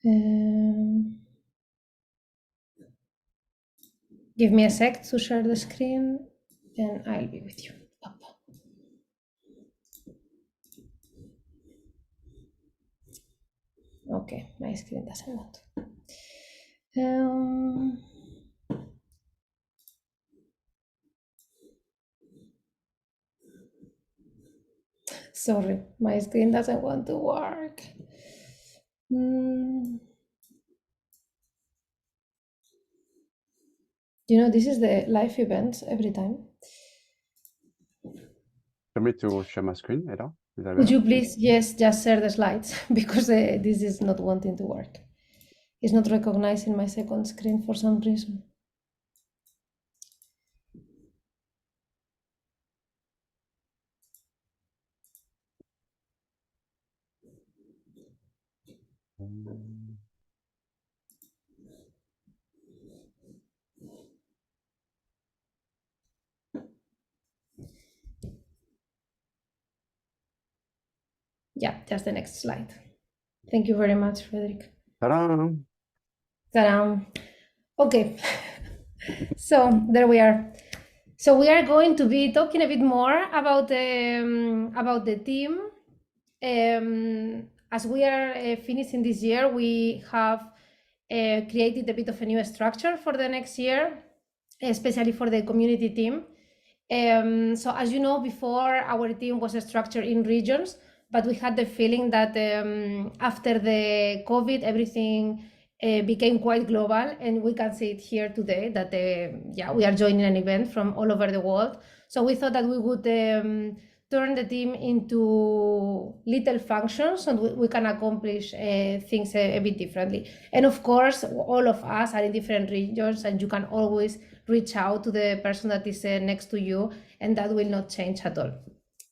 Give me a sec to share the screen and I'll be with you. Up. Okay, my screen doesn't want. Sorry, my screen doesn't want to work. You know, this is the live events every time. For me to share my screen, Ada? Would you please, yes, just share the slides because this is not wanting to work. It's not recognizing my second screen for some reason. Yeah, just the next slide. Thank you very much, Frederick. Ta-da! Ta-da! Okay, so there we are. So we are going to be talking a bit more about the team. As we are finishing this year, we have created a bit of a new structure for the next year, especially for the community team. So as you know, before our team was structured in regions, but we had the feeling that after the COVID, everything became quite global, and we can see it here today that we are joining an event from all over the world. So we thought that we would turn the team into little functions, and we can accomplish things a bit differently. And of course, all of us are in different regions, and you can always reach out to the person that is next to you, and that will not change at all.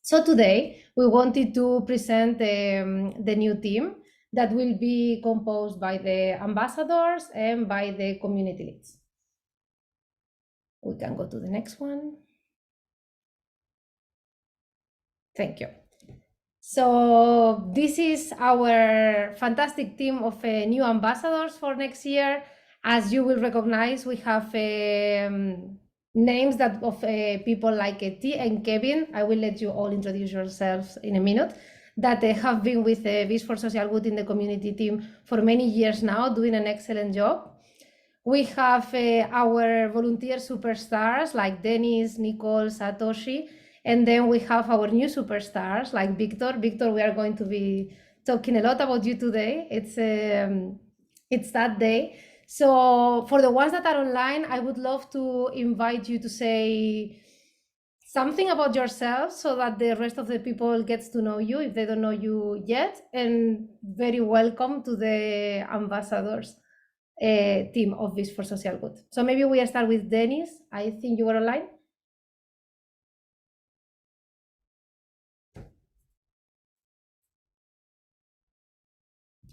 So today we wanted to present the new team that will be composed by the ambassadors and by the community leads. We can go to the next one. Thank you. So this is our fantastic team of new ambassadors for next year. As you will recognize, we have names that of people like T and Kevin. I will let you all introduce yourselves in a minute, that have been with Vis for Social Good in the community team for many years now, doing an excellent job. We have our volunteer superstars like Dennis, Nicole, Satoshi, and then we have our new superstars like Victor. Victor, we are going to be talking a lot about you today. It's that day. So for the ones that are online, I would love to invite you to say something about yourself so that the rest of the people gets to know you if they don't know you yet. And very welcome to the ambassadors team of Vis for Social Good. So maybe we start with Dennis. I think you were online.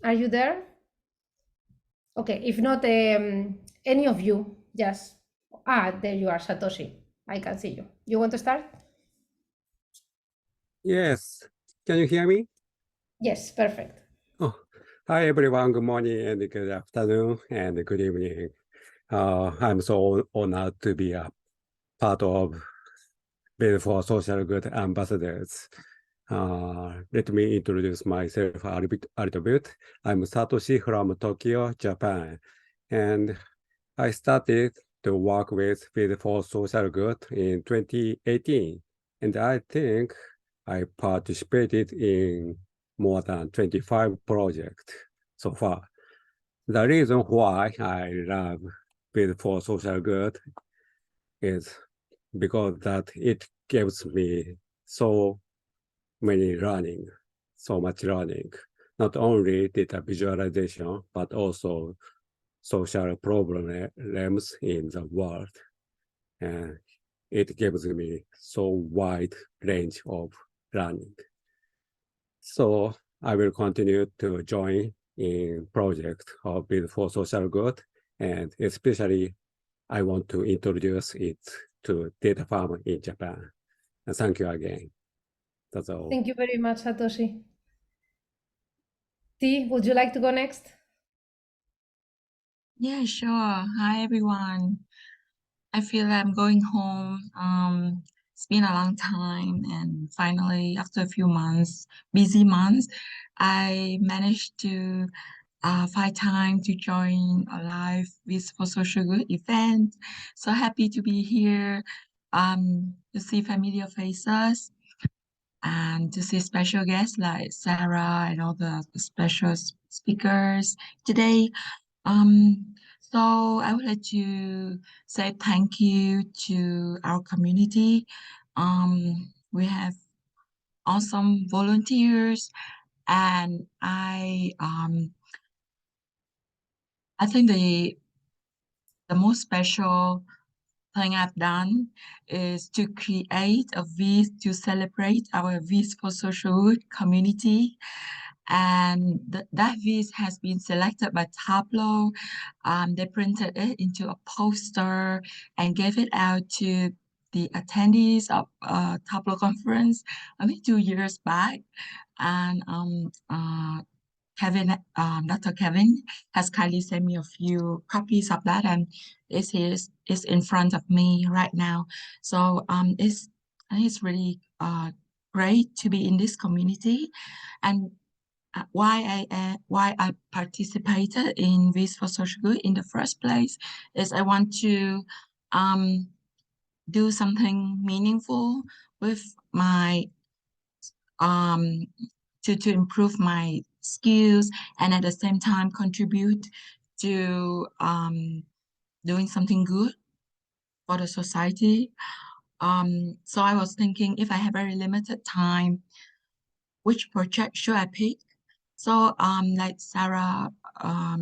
Are you there? Okay, if not, any of you, just, there you are, Satoshi. I can see you. You want to start? Yes. Can you hear me? Yes, perfect. Oh, hi, everyone. Good morning and good afternoon and good evening. I'm so honored to be a part of Vis for Social Good ambassadors. Let me introduce myself a little bit. I'm Satoshi from Tokyo, Japan. And I started to work with Vis for Social Good in 2018. And I think I participated in more than 25 projects so far. The reason why I love Vis for Social Good is because that it gives me so much learning, not only data visualization, but also social problems in the world. And it gives me so wide range of learning. So I will continue to join in project of Vis for Social Good, and especially I want to introduce it to data farm in Japan. And thank you again. That's all. Thank you very much, Satoshi. T, would you like to go next? Yeah, sure. Hi, everyone. I feel I'm going home. It's been a long time, and finally, after a few months, busy months, I managed to find time to join a live with for social good event. So happy to be here. To see familiar faces and to see special guests like Sarah and all the special speakers today. So I would like to say thank you to our community. We have awesome volunteers, and I think the most special thing I've done is to create a VS to celebrate our VS for Social Good community. And that VS has been selected by Tableau. They printed it into a poster and gave it out to the attendees of Tableau conference, I think 2 years back. And Dr. Kevin has kindly sent me a few copies of that, and it's in front of me right now. So I think it's really great to be in this community, and why I participated in Vis for Social Good in the first place is I want to um, do something meaningful with my um, to improve my skills and at the same time contribute to doing something good for the society. So I was thinking if I have very limited time, which project should I pick? So like Sarah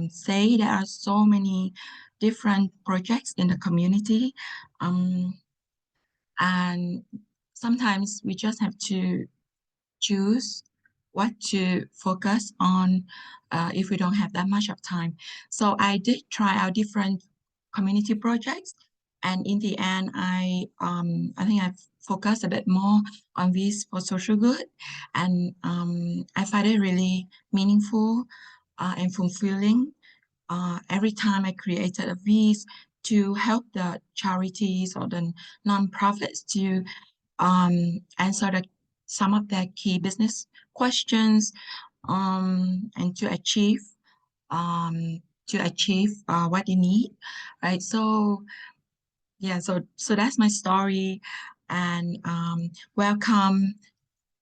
say, there are so many different projects in the community. And sometimes we just have to choose what to focus on if we don't have that much of time. So I did try out different community projects, and in the end, I think I've focused a bit more on this for social good, and I find it really meaningful and fulfilling. Every time I created a piece to help the charities or the nonprofits to answer some of their key business questions and um, to achieve what they need, right? So yeah, so that's my story, and welcome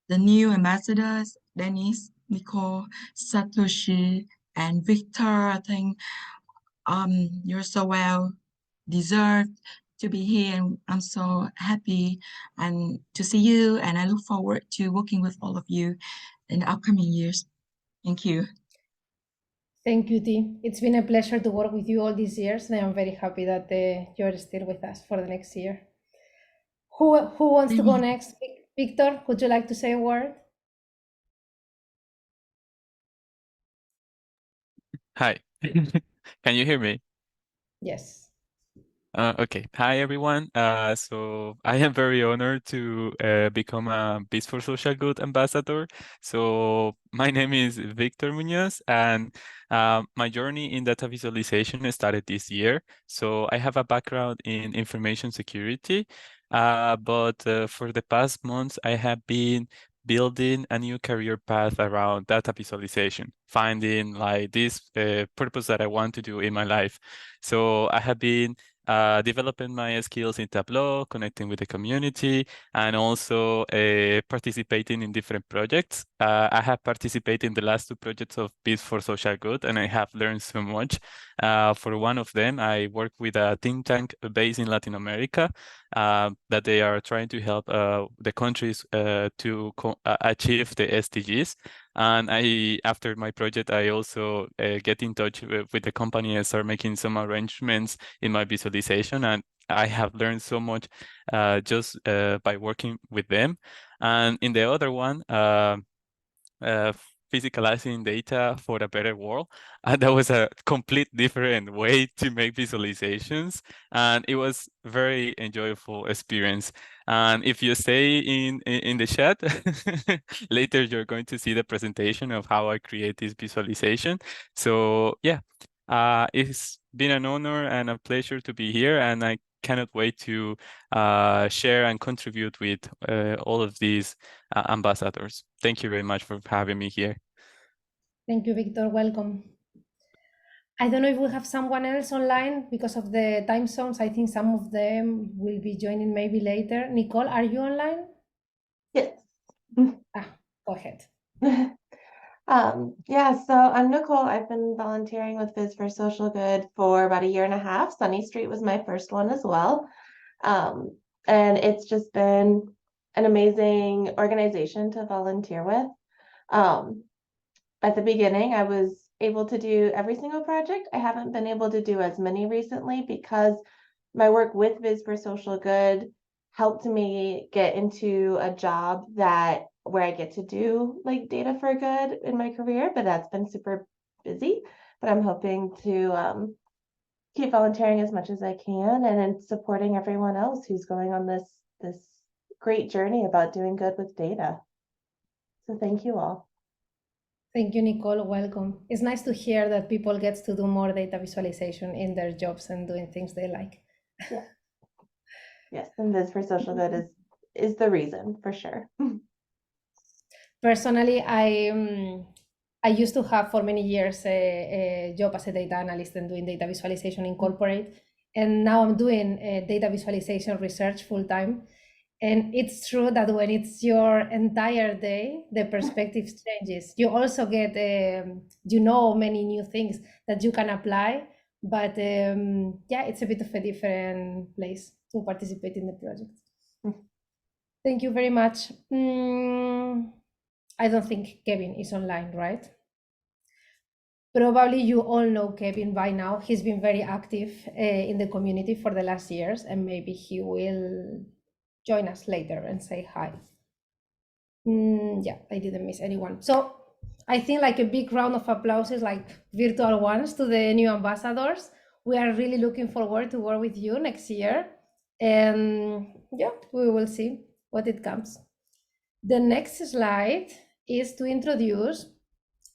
the new ambassadors, Dennis, Nicole, Satoshi, and Victor. I think you're so well deserved to be here, and I'm so happy and to see you, and I look forward to working with all of you in the upcoming years. Thank you. Thank you, T. It's been a pleasure to work with you all these years, and I'm very happy that you're still with us for the next year. Who wants to go next? Victor, would you like to say a word? Hi. Can you hear me? Yes. Okay. Hi, everyone. So I am very honored to become a Peace for Social Good ambassador. So my name is Victor Munoz, and my journey in data visualization started this year. So I have a background in information security, but for the past months, I have been building a new career path around data visualization, finding like this purpose that I want to do in my life. So I have been developing my skills in Tableau, connecting with the community, and also participating in different projects. I have participated in the last two projects of Peace for Social Good, and I have learned so much. For one of them, I work with a think tank based in Latin America that they are trying to help the countries to achieve the SDGs. And after my project, I also get in touch with the company and start making some arrangements in my visualization. And I have learned so much just by working with them. And in the other one, physicalizing data for a better world. And that was a complete different way to make visualizations. And it was very enjoyable experience. And if you stay in the chat, later you're going to see the presentation of how I create this visualization. So yeah, it's been an honor and a pleasure to be here, and I cannot wait to share and contribute with all of these ambassadors. Thank you very much for having me here. Thank you, Victor. Welcome. I don't know if we have someone else online because of the time zones. I think some of them will be joining maybe later. Nicole, are you online? Yes. Go ahead. Yeah, so I'm Nicole. I've been volunteering with Viz for Social Good for about 1.5 years. Sunny Street was my first one as well. And it's just been an amazing organization to volunteer with. At the beginning, I was able to do every single project. I haven't been able to do as many recently because my work with Viz for Social Good helped me get into a job where I get to do like data for good in my career, but that's been super busy. But I'm hoping to keep volunteering as much as I can and then supporting everyone else who's going on this great journey about doing good with data. So thank you all. Thank you, Nicole. Welcome. It's nice to hear that people get to do more data visualization in their jobs and doing things they like. Yeah. Yes, and Viz for Social Good is the reason for sure. Personally, I used to have for many years a job as a data analyst and doing data visualization in corporate, and now I'm doing data visualization research full time. And it's true that when it's your entire day, the perspective changes. You also get, many new things that you can apply, but yeah, it's a bit of a different place to participate in the project. Thank you very much. I don't think Kevin is online, right? Probably you all know Kevin by now. He's been very active in the community for the last years, and maybe he will join us later and say hi. Yeah, I didn't miss anyone. So I think like a big round of applause is like virtual ones to the new ambassadors. We are really looking forward to work with you next year. And yeah, we will see what it comes. The next slide is to introduce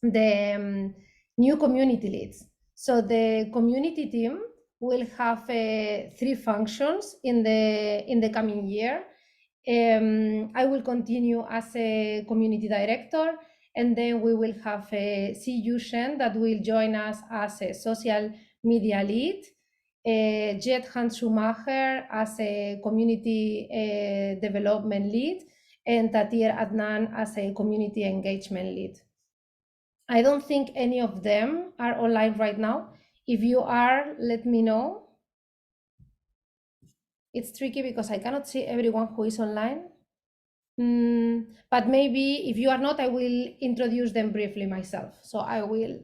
the new community leads. So the community team will have 3 functions in the coming year. I will continue as a community director, and then we will have a CU Shen that will join us as a social media lead, Jet Hans Schumacher as a community development lead, and Tatir Adnan as a community engagement lead. I don't think any of them are online right now. If you are, let me know. It's tricky because I cannot see everyone who is online. But maybe if you are not, I will introduce them briefly myself. So I will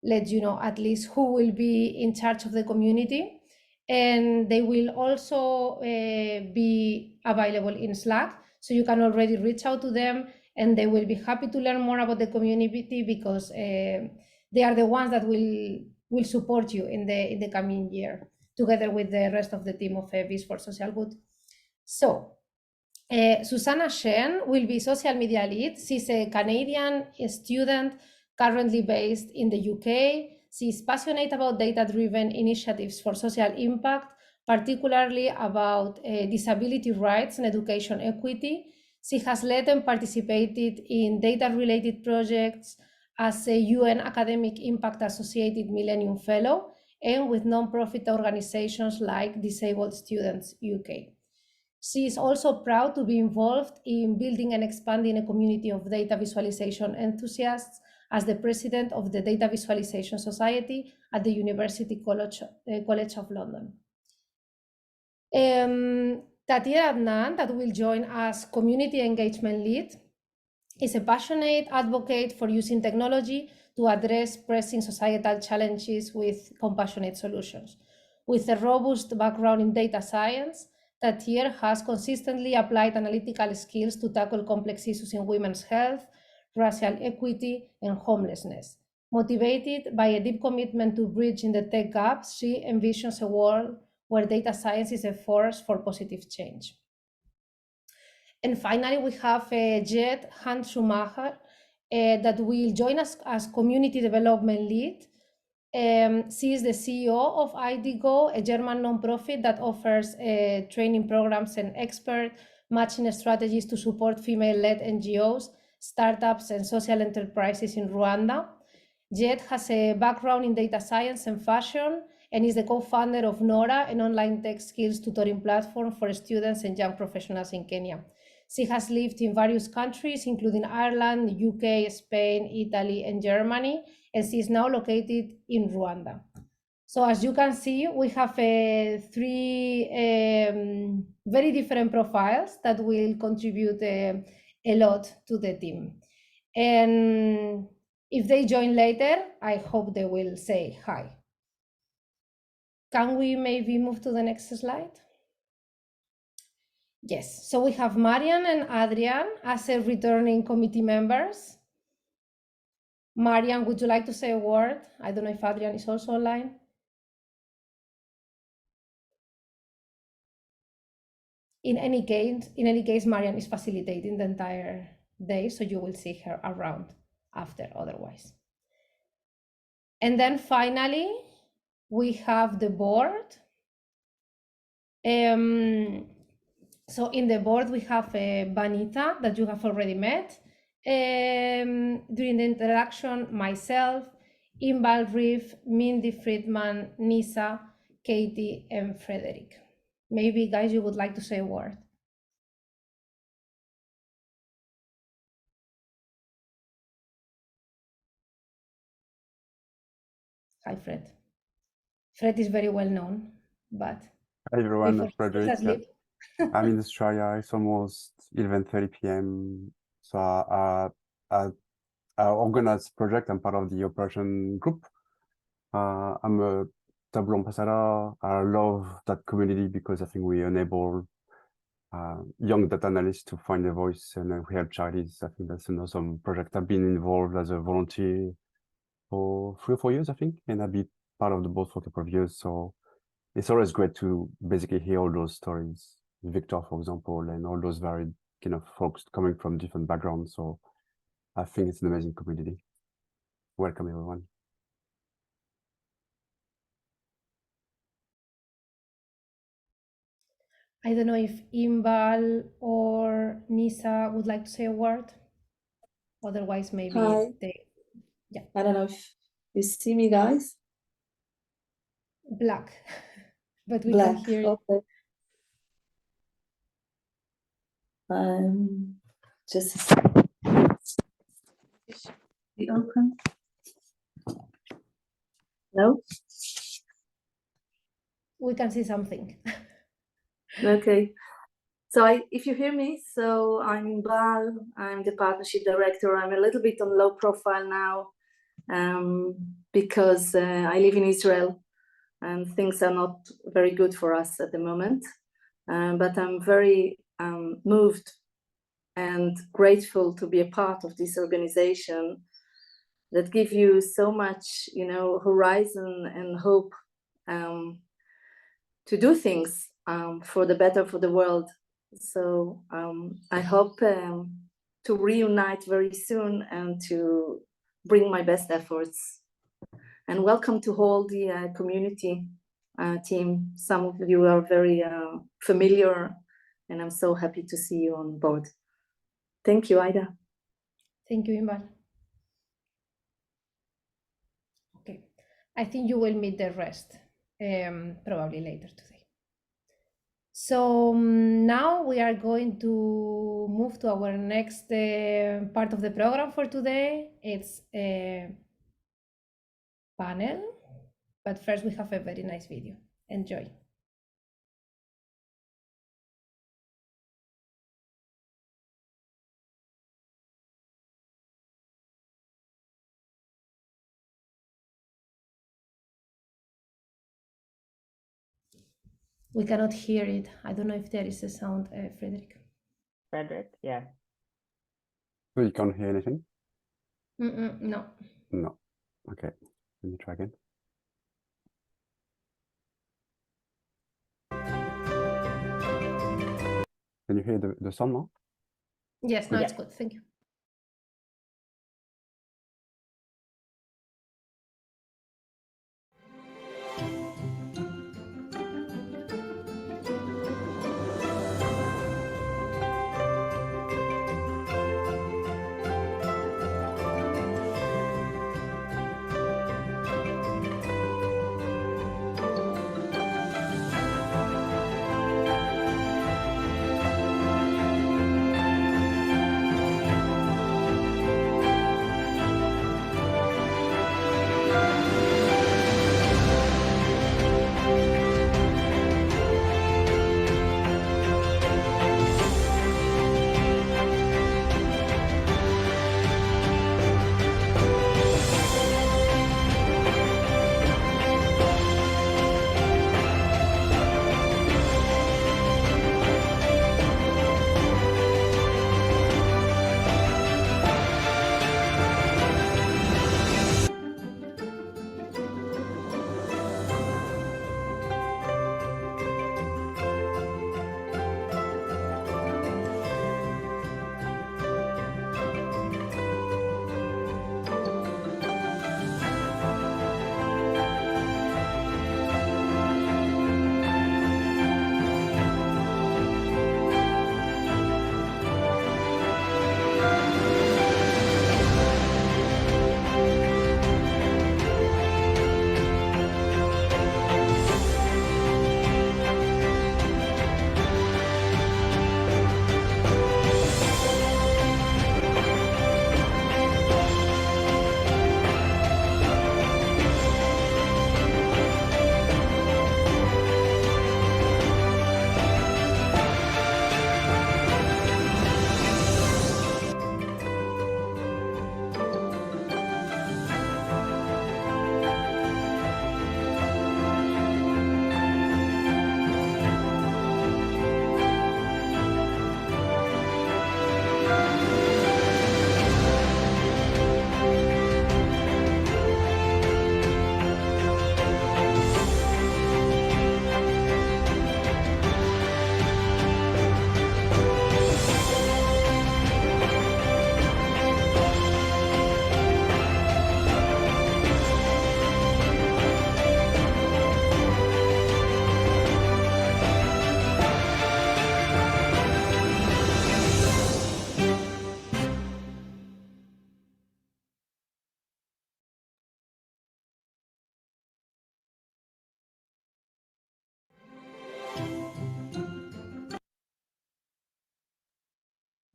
let you know at least who will be in charge of the community. And they will also be available in Slack. So you can already reach out to them and they will be happy to learn more about the community because they are the ones that will support you in the coming year, together with the rest of the team of Viz for Social Good. So Susanna Shen will be social media lead. She's a Canadian student currently based in the UK. She's passionate about data-driven initiatives for social impact, particularly about disability rights and education equity. She has led and participated in data-related projects as a UN Academic Impact Associated Millennium Fellow and with non-profit organizations like Disabled Students UK. She is also proud to be involved in building and expanding a community of data visualization enthusiasts as the president of the Data Visualization Society at the University College of London. Tatir Adnan, that will join as community engagement lead, is a passionate advocate for using technology to address pressing societal challenges with compassionate solutions. With a robust background in data science, Tatir has consistently applied analytical skills to tackle complex issues in women's health, racial equity, and homelessness. Motivated by a deep commitment to bridging the tech gaps, she envisions a world where data science is a force for positive change. And finally, we have Jet Hans Schumacher that will join us as community development lead. She is the CEO of IDGO, a German nonprofit that offers training programs and expert matching strategies to support female-led NGOs, startups, and social enterprises in Rwanda. Jet has a background in data science and fashion and is the co-founder of Nora, an online tech skills tutoring platform for students and young professionals in Kenya. She has lived in various countries, including Ireland, UK, Spain, Italy, and Germany, and she is now located in Rwanda. So as you can see, we have three very different profiles that will contribute a lot to the team. And if they join later, I hope they will say hi. Can we maybe move to the next slide? Yes, so we have Marian and Adrian as a returning committee members. Marian, would you like to say a word? I don't know if Adrian is also online. In any case, Marian is facilitating the entire day, so you will see her around after otherwise. And then finally, we have the board. So in the board, we have Vanita that you have already met. During the introduction, myself, Imbal Reef, Mindy Friedman, Nisa, Katie, and Frederick. Maybe, guys, you would like to say a word. Hi, Fred. Fred is very well known, but Hi everyone, before Frederick. he's asleep. I'm in Australia. It's almost 11:30 p.m. So I organize project. I'm part of the operation group. I'm a TEWWY ambassador. I love that community because I think we enable young data analysts to find a voice, and we help charities. I think that's an awesome project. I've been involved as a volunteer for 3 or 4 years, I think, and I've been part of the board for a couple of years. So it's always great to basically hear all those stories. Victor, for example, and all those varied kind of folks coming from different backgrounds. So I think it's an amazing community. Welcome, everyone. I don't know if Imbal or Nisa would like to say a word. Otherwise, maybe Hi. Yeah. I don't know if you see me, guys. Black, but we Black. can hear you. Okay. Just a second. Be open. No? We can see something. Okay. So if you hear me, so I'm Bal, I'm the partnership director. I'm a little bit on low profile now because I live in Israel and things are not very good for us at the moment. But I'm very moved and grateful to be a part of this organization that give you so much, horizon and hope to do things for the better for the world. So I hope to reunite very soon and to bring my best efforts. And welcome to all the community team. Some of you are very familiar, and I'm so happy to see you on board. Thank you, Ida. Thank you, Imbal. Okay, I think you will meet the rest probably later today. So now we are going to move to our next part of the program for today. It's a panel, but first we have a very nice video. Enjoy. We cannot hear it. I don't know if there is a sound, Frederick. Frederick, yeah. So you can't hear anything? No. No. Okay. Let me try again. Can you hear the sound now? Yes, now Yeah. it's good. Thank you.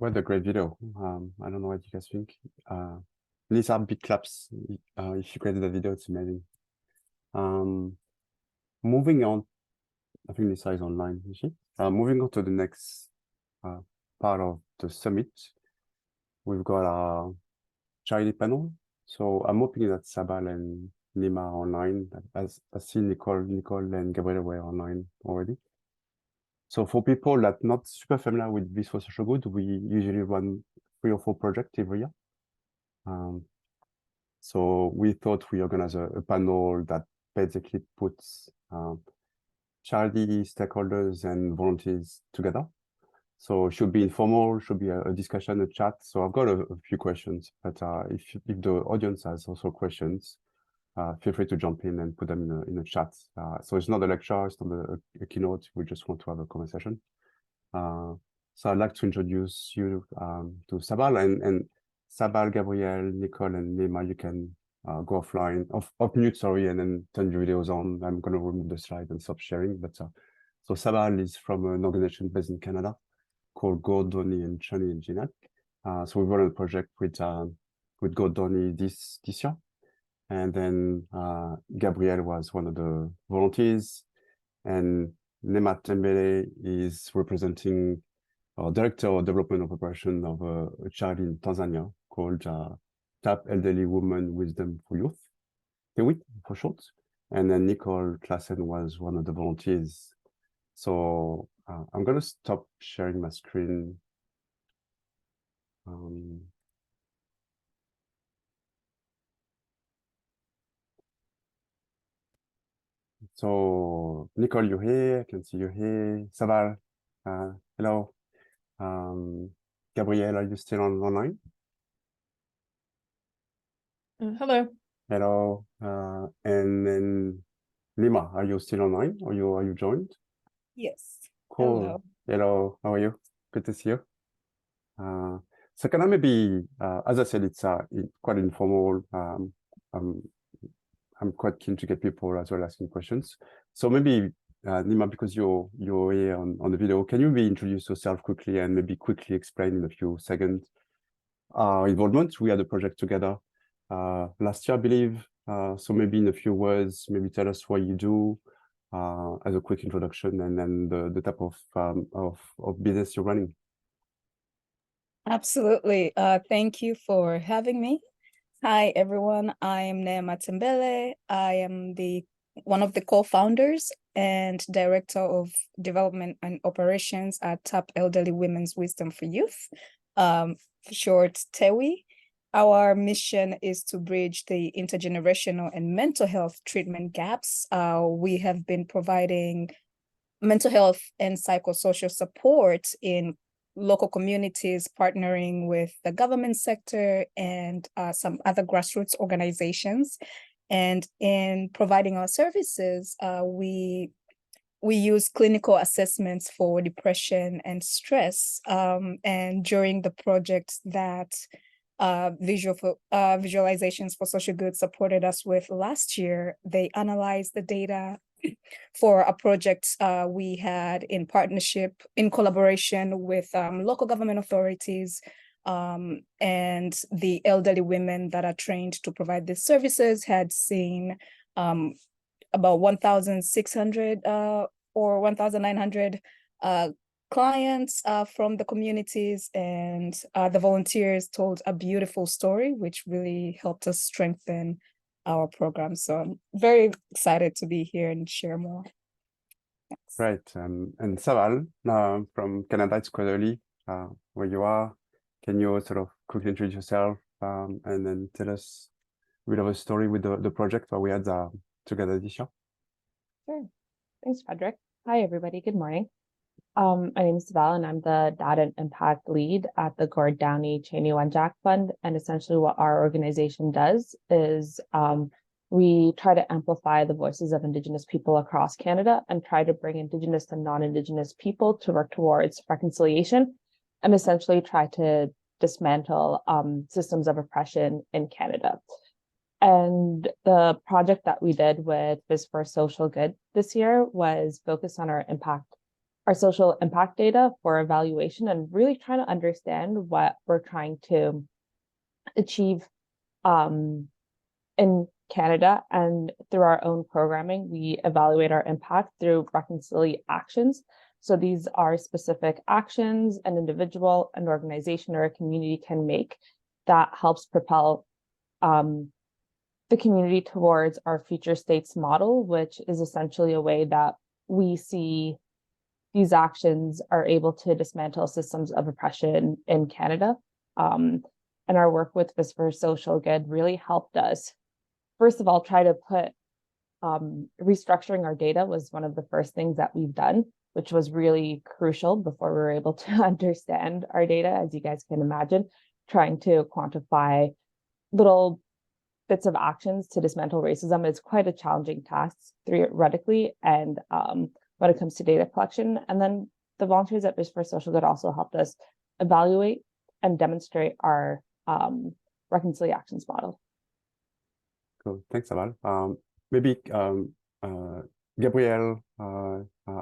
What a great video. I don't know what you guys think. Lisa, big claps if you created the video. It's amazing. Moving on, I think Lisa is online, is she? Moving on to the next part of the summit, we've got our Chanie panel. So I'm hoping that Sabal and Neema are online. I see Nicole and Gabrielle were online already. So for people that are not super familiar with Biz for Social Good, we usually run 3 or 4 projects every year. So we thought we organize a panel that basically puts charity stakeholders and volunteers together. So it should be informal, should be a discussion, a chat. So I've got a few questions, but if the audience has also questions, feel free to jump in and put them in a chat. So it's not a lecture, it's not a keynote. We just want to have a conversation. So I'd like to introduce you to Sabal and Sabal, Gabrielle, Nicole, and Neema. You can go offline, off mute, sorry, and then turn your videos on. I'm going to remove the slide and stop sharing. But so Sabal is from an organization based in Canada called Gord, Downie, and Chanie and Wenjack. So we run a project with Gord, Downie this year. And then Gabrielle was one of the volunteers, and Neema Tembele is representing Director of Development of Operation of a charity in Tanzania called TAP Elderly Women Wisdom for Youth, TEWWY for short. And then Nicole Klassen was one of the volunteers. So I'm going to stop sharing my screen. So Nicole, you're here. I can see you here. Sabal, hello. Gabrielle, are you still online? Hello. Hello. And then Neema, are you still online, or are you joined? Yes. Cool. Hello. How are you? Good to see you. So can I maybe, as I said, it's quite informal. I'm quite keen to get people as well asking questions. So maybe Neema, because you're here on the video, can you maybe introduce yourself quickly and maybe quickly explain in a few seconds our involvement? We had a project together last year, I believe. So maybe in a few words, maybe tell us what you do as a quick introduction, and then the type of business you're running. Absolutely. Thank you for having me. Hi, everyone. I am Neema Tembele. I am one of the co-founders and Director of Development and Operations at TAP Elderly Women's Wisdom for Youth, for short, TEWWY. Our mission is to bridge the intergenerational and mental health treatment gaps. We have been providing mental health and psychosocial support in local communities, partnering with the government sector and some other grassroots organizations. And in providing our services, we use clinical assessments for depression and stress. And during the project that Visualizations for Social Good supported us with last year, they analyzed the data for a project we had in collaboration with local government authorities and the elderly women that are trained to provide these services had seen about 1,600 or 1,900 clients from the communities, and the volunteers told a beautiful story, which really helped us strengthen our program. So I'm very excited to be here and share more. Thanks. Right. And Sabal, from Canada, it's quite early where you are. Can you sort of quickly introduce yourself and then tell us a bit of a story with the project that we had together this year? Sure. Thanks, Frederick. Hi, everybody. Good morning. My name is Sabal, and I'm the Data and Impact Lead at the Gord, Downie, Chanie, Wenjack Fund. And essentially what our organization does is we try to amplify the voices of Indigenous people across Canada and try to bring Indigenous and non-Indigenous people to work towards reconciliation and essentially try to dismantle systems of oppression in Canada. And the project that we did with Biz for Social Good this year was focused on our impact our social impact data for evaluation and really trying to understand what we're trying to achieve in Canada. And through our own programming, we evaluate our impact through reconciliation actions. So these are specific actions an individual, an organization, or a community can make that helps propel the community towards our future states model, which is essentially a way that we see these actions are able to dismantle systems of oppression in Canada. And our work with VIS for Social Good really helped us, first of all, try to put restructuring our data was one of the first things that we've done, which was really crucial before we were able to understand our data, as you guys can imagine, trying to quantify little bits of actions to dismantle racism is quite a challenging task theoretically and when it comes to data collection. And then the volunteers at VIS for Social Good also helped us evaluate and demonstrate our reconciliation actions model. Cool. Thanks, Sabal. Maybe Gabrielle,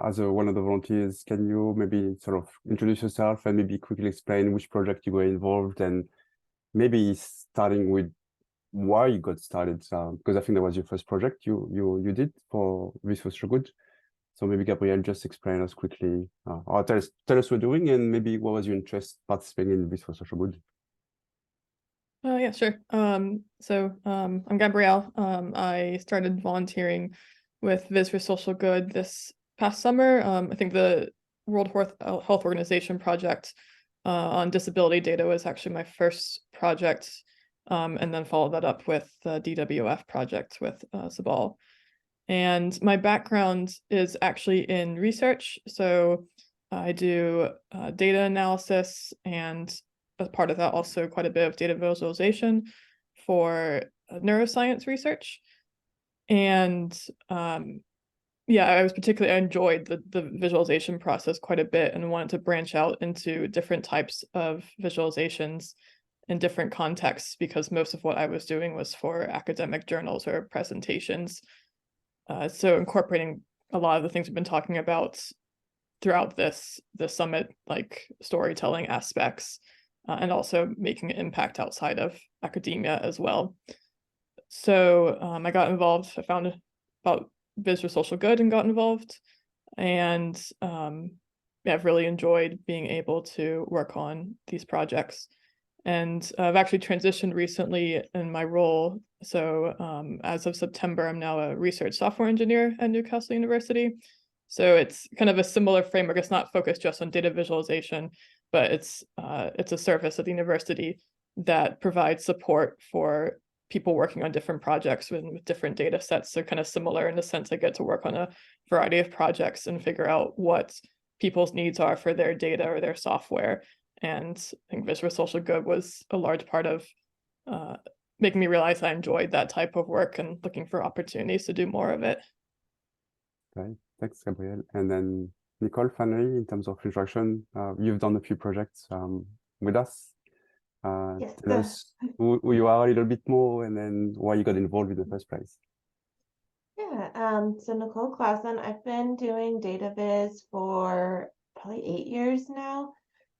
as one of the volunteers, can you maybe sort of introduce yourself and maybe quickly explain which project you were involved and maybe starting with why you got started? Because I think that was your first project you did for VIS for Social Good. So maybe Gabrielle, just explain us quickly, or tell us what you're doing and maybe what was your interest participating in VIS for Social Good? Yeah, sure. I'm Gabrielle. I started volunteering with VIS for Social Good this past summer. I think the World Health Organization project on disability data was actually my first project, and then followed that up with the DWF project with Sabal. And my background is actually in research. So I do data analysis, and as part of that, also quite a bit of data visualization for neuroscience research. And yeah, I enjoyed the visualization process quite a bit and wanted to branch out into different types of visualizations in different contexts, because most of what I was doing was for academic journals or presentations. So incorporating a lot of the things we've been talking about throughout the summit, like storytelling aspects, and also making an impact outside of academia as well. So I got involved. I found about VIS for Social Good and got involved. And yeah, I've really enjoyed being able to work on these projects. And I've actually transitioned recently in my role. So as of September, I'm now a research software engineer at Newcastle University. So it's kind of a similar framework. It's not focused just on data visualization, but it's a service at the university that provides support for people working on different projects with different data sets. They're kind of similar in the sense I get to work on a variety of projects and figure out what people's needs are for their data or their software. And I think VIS for Social Good was a large part of making me realize I enjoyed that type of work and looking for opportunities to do more of it. Okay, thanks, Gabrielle. And then Nicole, finally, in terms of introduction, you've done a few projects with us. Yes. Tell us who you are a little bit more and then why you got involved in the first place. Yeah, so Nicole Klassen, I've been doing data viz for probably 8 years now.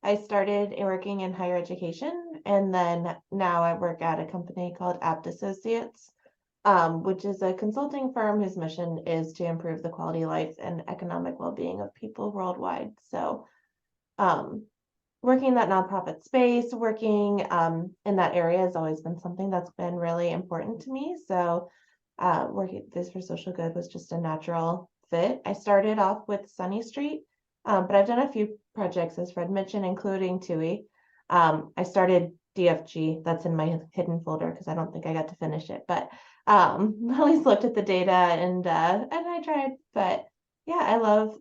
I started working in higher education, and then now I work at a company called Apt Associates, which is a consulting firm whose mission is to improve the quality of life and economic well-being of people worldwide. So working in that nonprofit space, working in that area has always been something that's been really important to me. So working at VIS for Social Good was just a natural fit. I started off with Sunny Street, but I've done a few projects, as Fred mentioned, including TEWWY. I started DFG, that's in my hidden folder because I don't think I got to finish it, but at least looked at the data and I tried. But yeah, I love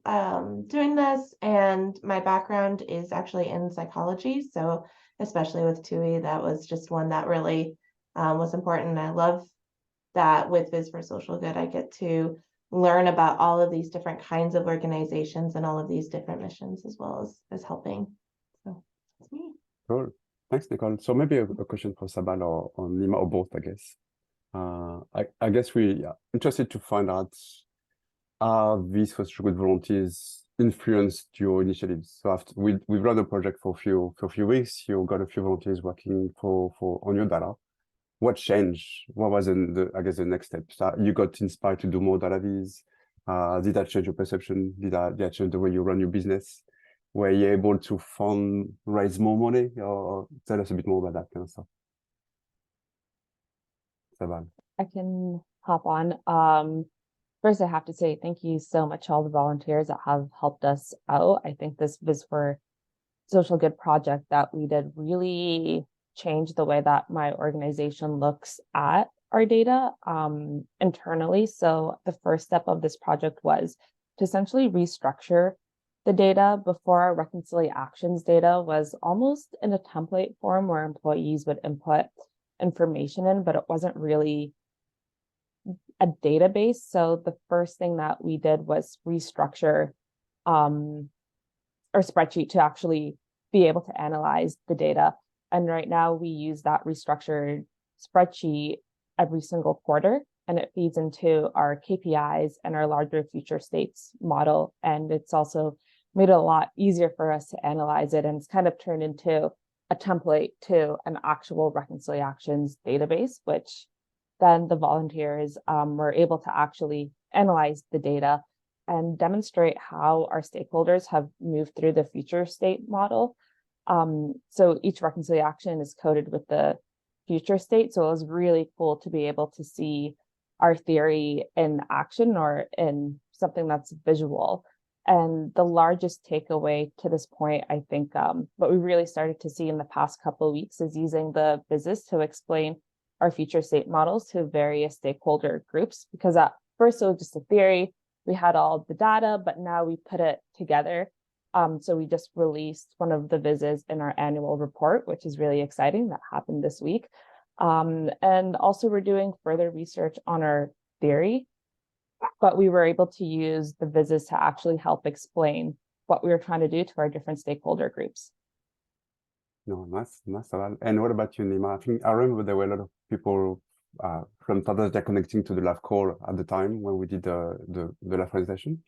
doing this, and my background is actually in psychology, so especially with TEWWY, that was just one that really was important. I love that with VIS for Social Good, I get to learn about all of these different kinds of organizations and all of these different missions, as well as helping. So that's me. Cool. Thanks, Nicole. So maybe a question for Sabal or Neema or both, I guess. I guess we are interested to find out, are VIS for Social Good volunteers influenced your initiatives? So after we've run a project for a few weeks, you got a few volunteers working on your data. What changed? What was I guess the next step? So you got inspired to do more data viz. Did that change your perception? Did that change the way you run your business? Were you able to raise more money? Or tell us a bit more about that kind of stuff. Sabal. I can hop on. First, I have to say thank you so much to all the volunteers that have helped us out. I think this Viz for Social Good project that we did really changed the way that my organization looks at our data internally. So the first step of this project was to essentially restructure the data. Before, our reconciliations data was almost in a template form where employees would input information in, but it wasn't really a database. So the first thing that we did was restructure our spreadsheet to actually be able to analyze the data. And right now we use that restructured spreadsheet every single quarter, and it feeds into our KPIs and our larger future states model. And it's also made it a lot easier for us to analyze it. And it's kind of turned into a template to an actual reconciliations database, which then the volunteers were able to actually analyze the data and demonstrate how our stakeholders have moved through the future state model. So each reconciliation is coded with the future state. So it was really cool to be able to see our theory in action or in something that's visual. And the largest takeaway to this point, I think, what we really started to see in the past couple of weeks is using the business to explain our future state models to various stakeholder groups, because at first it was just a theory. We had all the data, but now we put it together. So we just released one of the vises in our annual report, which is really exciting. That happened this week. And also we're doing further research on our theory, but we were able to use the vises to actually help explain what we were trying to do to our different stakeholder groups. No, nice. And what about you, Neema? I remember there were a lot of people from Tanzania connecting to the live call at the time when we did the live presentation.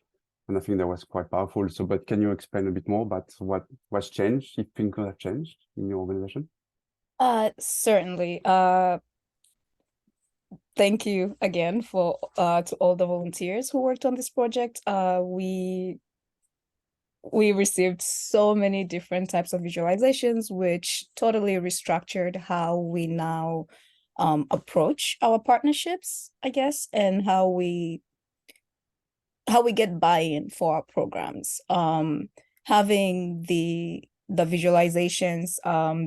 And I think that was quite powerful. So, but can you explain a bit more about what's changed, if things have changed in your organization? Certainly. Thank you again for to all the volunteers who worked on this project. We received so many different types of visualizations, which totally restructured how we now approach our partnerships, I guess, and how we get buy-in for our programs. Having the visualizations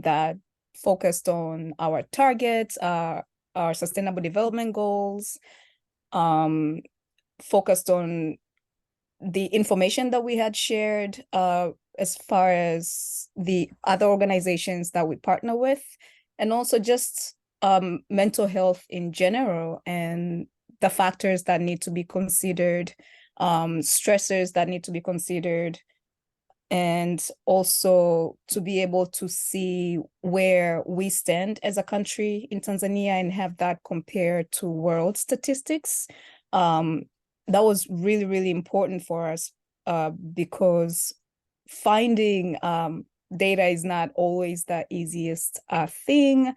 that focused on our targets, our sustainable development goals, focused on the information that we had shared as far as the other organizations that we partner with, and also just mental health in general and the factors that need to be considered, stressors that need to be considered, and also to be able to see where we stand as a country in Tanzania and have that compared to world statistics. That was really, really important for us because finding data is not always the easiest thing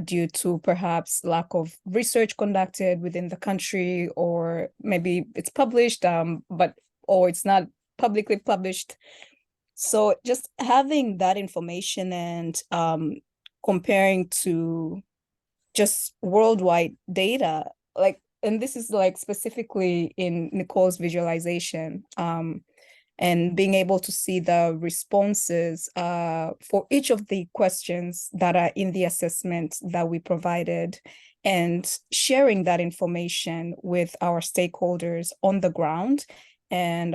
due to perhaps lack of research conducted within the country, or maybe it's published, or it's not publicly published. So just having that information and comparing to just worldwide data, and this is specifically in Nicole's visualization, and being able to see the responses for each of the questions that are in the assessment that we provided, and sharing that information with our stakeholders on the ground, and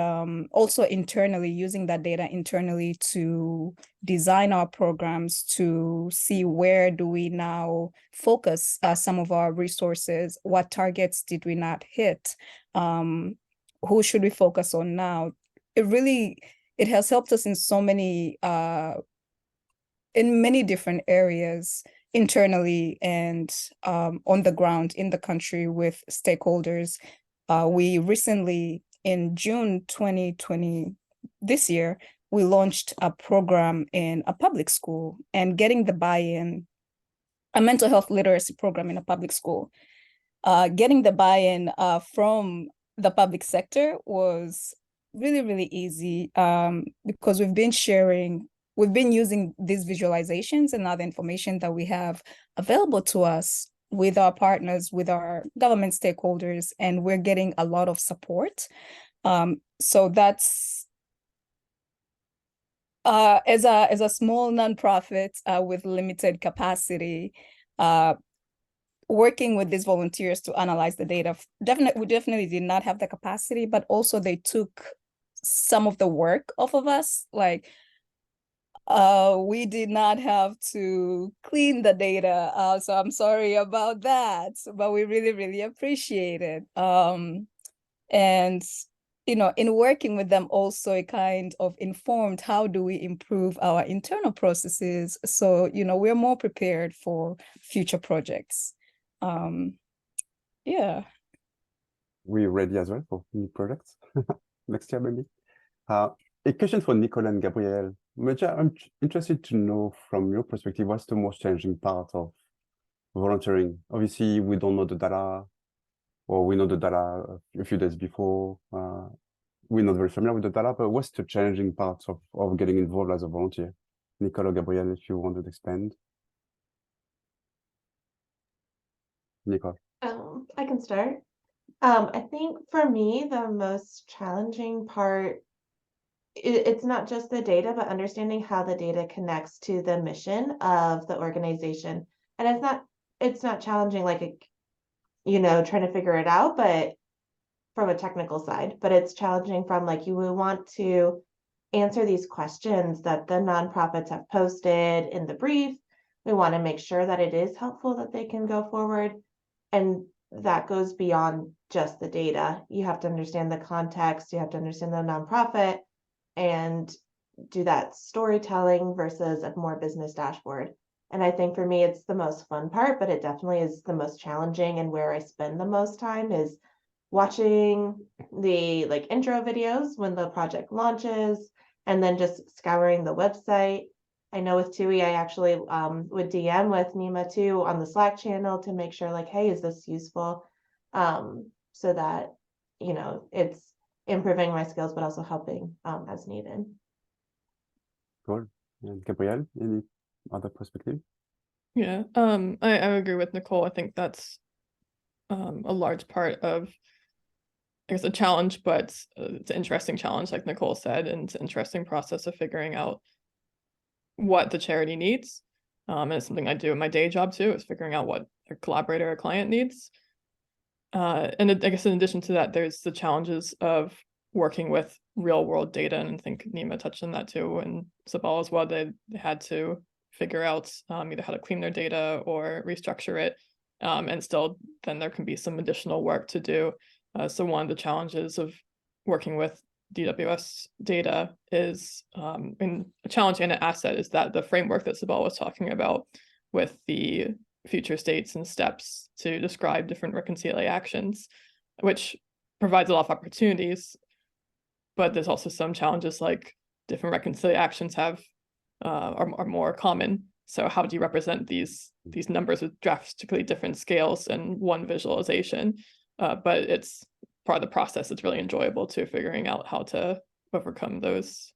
also internally using that data internally to design our programs, to see where do we now focus some of our resources, what targets did we not hit, who should we focus on now. It has helped us in so many, in many different areas internally and on the ground in the country with stakeholders. We recently, in June 2021, this year, we launched a program in a public school, and getting the buy-in, a mental health literacy program in a public school, getting the buy-in from the public sector was really, really easy, because we've been using these visualizations and other information that we have available to us with our partners, with our government stakeholders, and we're getting a lot of support. So that's, as a small nonprofit with limited capacity, working with these volunteers to analyze the data, we definitely did not have the capacity, but also they took some of the work off of us. Like, we did not have to clean the data, so I'm sorry about that, but we really, really appreciate it. And in working with them also, it kind of informed how do we improve our internal processes, so we're more prepared for future projects. Yeah. We're ready as well for new projects next year, maybe. A question for Nicole and Gabrielle. I'm interested to know from your perspective, what's the most challenging part of volunteering? Obviously, we don't know the data, or we know the data a few days before. We're not very familiar with the data, but what's the challenging part of getting involved as a volunteer? Nicole or Gabrielle, if you want to expand. Nicole. I can start. I think for me, the most challenging part, it's not just the data, but understanding how the data connects to the mission of the organization. And it's not challenging like, trying to figure it out, but from a technical side, but it's challenging from like, you will want to answer these questions that the nonprofits have posted in the brief. We want to make sure that it is helpful, that they can go forward. And that goes beyond just the data. You have to understand the context, you have to understand the nonprofit, and do that storytelling versus a more business dashboard. And I think for me, it's the most fun part, but it definitely is the most challenging, and where I spend the most time is watching the intro videos when the project launches, and then just scouring the website. I know with TEWWY, I actually would DM with Neema too on the Slack channel to make sure hey, is this useful? So that, it's improving my skills, but also helping as needed. Good. And Gabrielle, any other perspective? Yeah, I agree with Nicole. I think that's a large part of, I guess, a challenge, but it's an interesting challenge, like Nicole said, and it's an interesting process of figuring out what the charity needs. And it's something I do in my day job too, is figuring out what a collaborator or client needs. And I guess in addition to that, there's the challenges of working with real world data. And I think Neema touched on that too, and Sabal as well. They had to figure out either how to clean their data or restructure it. And still, then there can be some additional work to do. So one of the challenges of working with DWS data is, and a challenge and an asset is that the framework that Sabal was talking about with the future states and steps to describe different reconciliation actions, which provides a lot of opportunities, but there's also some challenges, like different reconciliation actions have are more common. So how do you represent these numbers with drastically different scales in one visualization? But it's part of the process. It's really enjoyable too, figuring out how to overcome those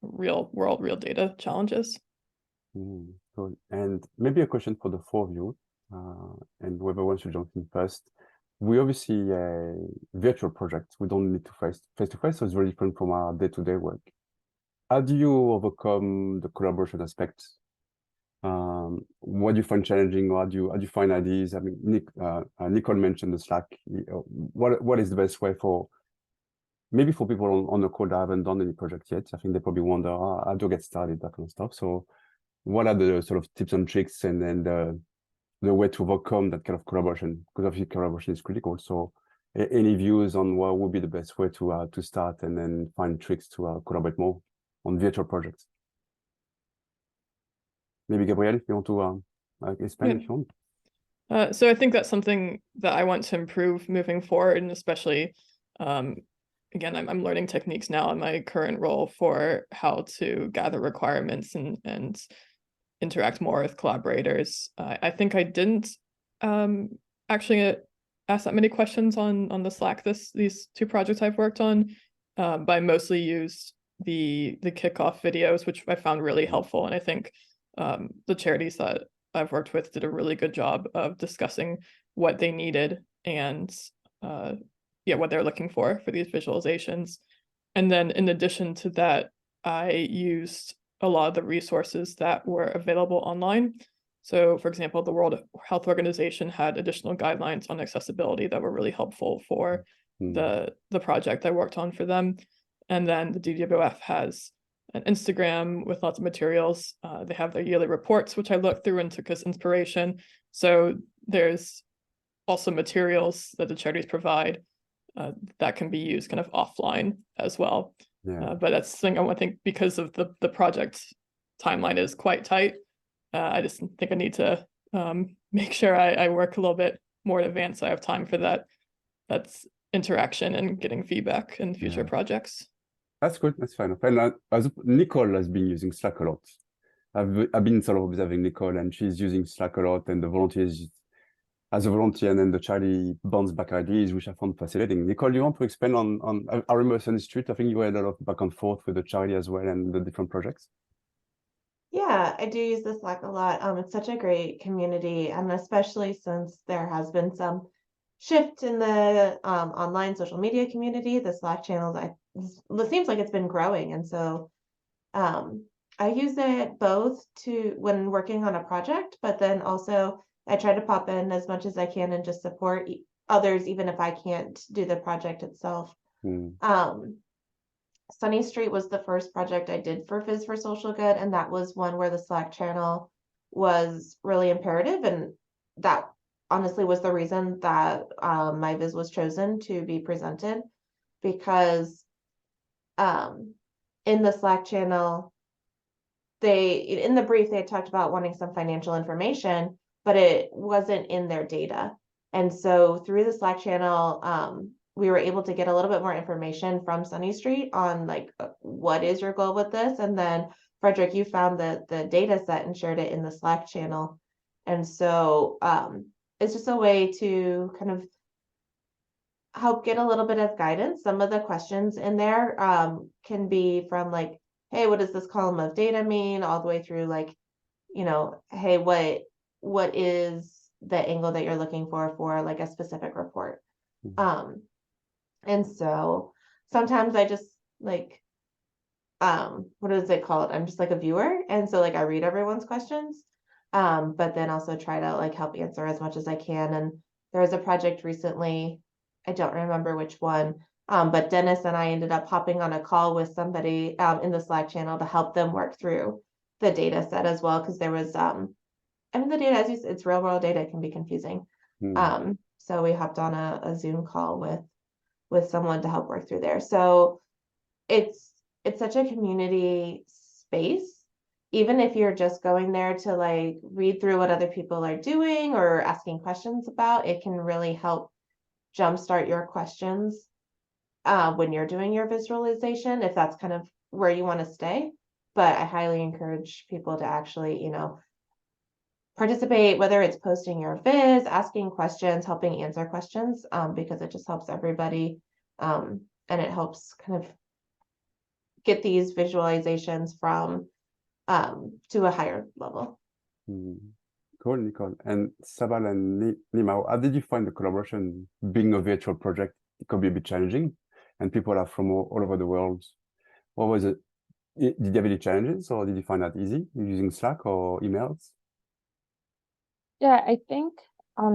real world, real data challenges. Good. And maybe a question for the four of you, and whoever wants to jump in first. We obviously a virtual project. We don't need to face to face, so it's very different from our day-to-day work. How do you overcome the collaboration aspect? What do you find challenging, or how do you find ideas? I mean, Nicole mentioned the Slack. What is the best way for maybe for people on the call that haven't done any project yet? I think they probably wonder, how do I get started, that kind of stuff. So what are the sort of tips and tricks, and then the way to overcome that kind of collaboration? Because obviously collaboration is critical. So any views on what would be the best way to start, and then find tricks to collaborate more on virtual projects? Maybe Gabrielle, if you want to expand, if you want. So I think that's something that I want to improve moving forward, and especially, again, I'm learning techniques now in my current role for how to gather requirements and interact more with collaborators. I think I didn't actually ask that many questions on the Slack these two projects I've worked on, but I mostly used the kickoff videos, which I found really helpful. And I think the charities that I've worked with did a really good job of discussing what they needed and what they're looking for these visualizations. And then in addition to that, I used a lot of the resources that were available online. So for example, the World Health Organization had additional guidelines on accessibility that were really helpful for the project I worked on for them. And then the DWF has an Instagram with lots of materials. They have their yearly reports, which I looked through and took as inspiration. So there's also materials that the charities provide that can be used kind of offline as well. Yeah. But that's something I think because of the project timeline is quite tight. I just think I need to make sure I work a little bit more in advance so I have time for that's interaction and getting feedback in future projects. That's good. That's fine. And Nicole has been using Slack a lot. I've been sort of observing Nicole, and she's using Slack a lot, and the volunteers, as a volunteer, and then the charity bounce back ideas, which I found fascinating. Nicole, you want to expand on I remember Sunny Street, I think you had a lot of back and forth with the charity as well and the different projects. Yeah, I do use the Slack a lot. It's such a great community, and especially since there has been some shift in the online social media community, the Slack channels, it seems like it's been growing. And so I use it both when working on a project, but then also I try to pop in as much as I can and just support others, even if I can't do the project itself. Sunny Street was the first project I did for Viz for Social Good, and that was one where the Slack channel was really imperative, and that honestly was the reason that my Viz was chosen to be presented, because in the Slack channel, in the brief, they had talked about wanting some financial information, but it wasn't in their data. And so through the Slack channel, we were able to get a little bit more information from Sunny Street on like, what is your goal with this? And then Frederick, you found the data set and shared it in the Slack channel. And so it's just a way to kind of help get a little bit of guidance. Some of the questions in there can be from like, hey, what does this column of data mean? All the way through like, hey, what is the angle that you're looking for like a specific report? And so sometimes I just like, what does it call it? I'm just like a viewer. And so like I read everyone's questions, but then also try to like help answer as much as I can. And there was a project recently, I don't remember which one, but Dennis and I ended up hopping on a call with somebody in the Slack channel to help them work through the data set as well. Cause there was, the data, as you said, it's real world data, it can be confusing. So we hopped on a Zoom call with someone to help work through there. So it's such a community space. Even if you're just going there to like read through what other people are doing or asking questions about, it can really help jumpstart your questions when you're doing your visualization, if that's kind of where you want to stay. But I highly encourage people to actually, participate, whether it's posting your viz, asking questions, helping answer questions, because it just helps everybody. And it helps kind of get these visualizations from to a higher level. Cool, Nicole. And Sabal and Neema, how did you find the collaboration? Being a virtual project, it could be a bit challenging, and people are from all over the world. What was it? Did you have any challenges, or did you find that easy using Slack or emails? Yeah, I think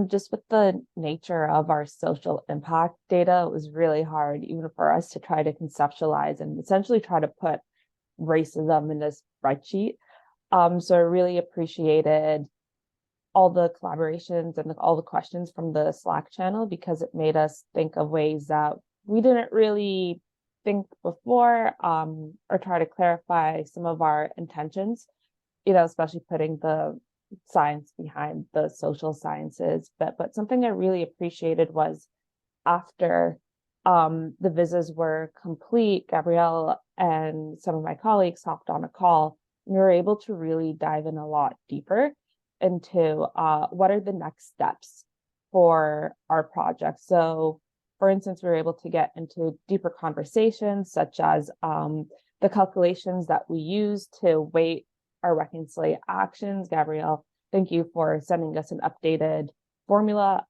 just with the nature of our social impact data, it was really hard even for us to try to conceptualize and essentially try to put racism in a spreadsheet. So I really appreciated all the collaborations and all the questions from the Slack channel, because it made us think of ways that we didn't really think before, or try to clarify some of our intentions, especially putting the science behind the social sciences. But something I really appreciated was after the vises were complete, Gabrielle and some of my colleagues hopped on a call, and we were able to really dive in a lot deeper into what are the next steps for our project. So, for instance, we were able to get into deeper conversations, such as the calculations that we use to weight our reconciliation actions. Gabrielle, thank you for sending us an updated formula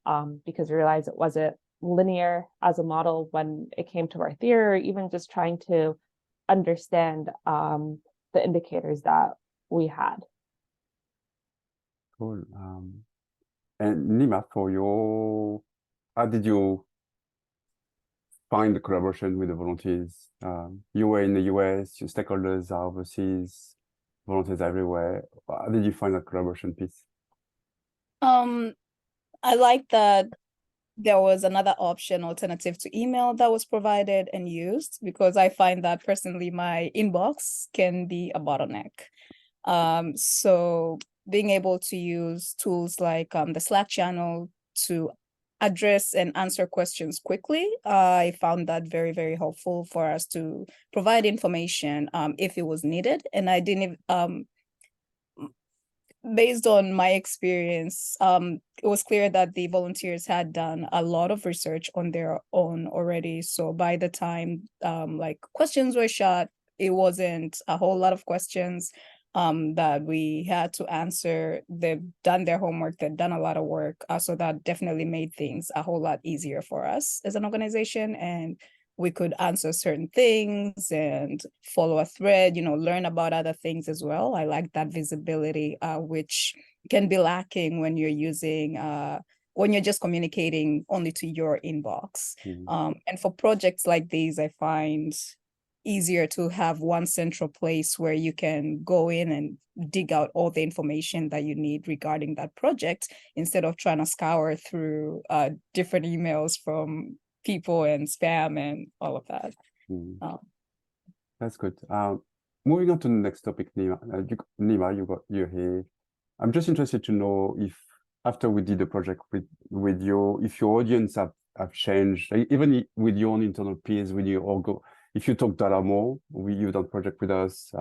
because we realized it wasn't linear as a model when it came to our theory, or even just trying to understand the indicators that we had. Cool. And Neema, how did you find the collaboration with the volunteers? You were in the US, your stakeholders are overseas, volunteers everywhere. How did you find that collaboration piece? I like that there was another option alternative to email that was provided and used, because I find that personally my inbox can be a bottleneck. So being able to use tools like the Slack channel to address and answer questions quickly, I found that very, very helpful for us to provide information if it was needed. And I didn't based on my experience, it was clear that the volunteers had done a lot of research on their own already. So by the time like questions were shot, it wasn't a whole lot of questions that we had to answer. They've done their homework, they've done a lot of work. So that definitely made things a whole lot easier for us as an organization. And we could answer certain things and follow a thread, learn about other things as well. I like that visibility, which can be lacking when you're using, when you're just communicating only to your inbox. And for projects like these, I find easier to have one central place where you can go in and dig out all the information that you need regarding that project, instead of trying to scour through different emails from people and spam and all of that. That's good. Moving on to the next topic, Neema. Neema, you're here. I'm just interested to know if after we did the project with you, if your audience have changed, like even with your own internal peers, with you, or if you talk data more, you've done project with us.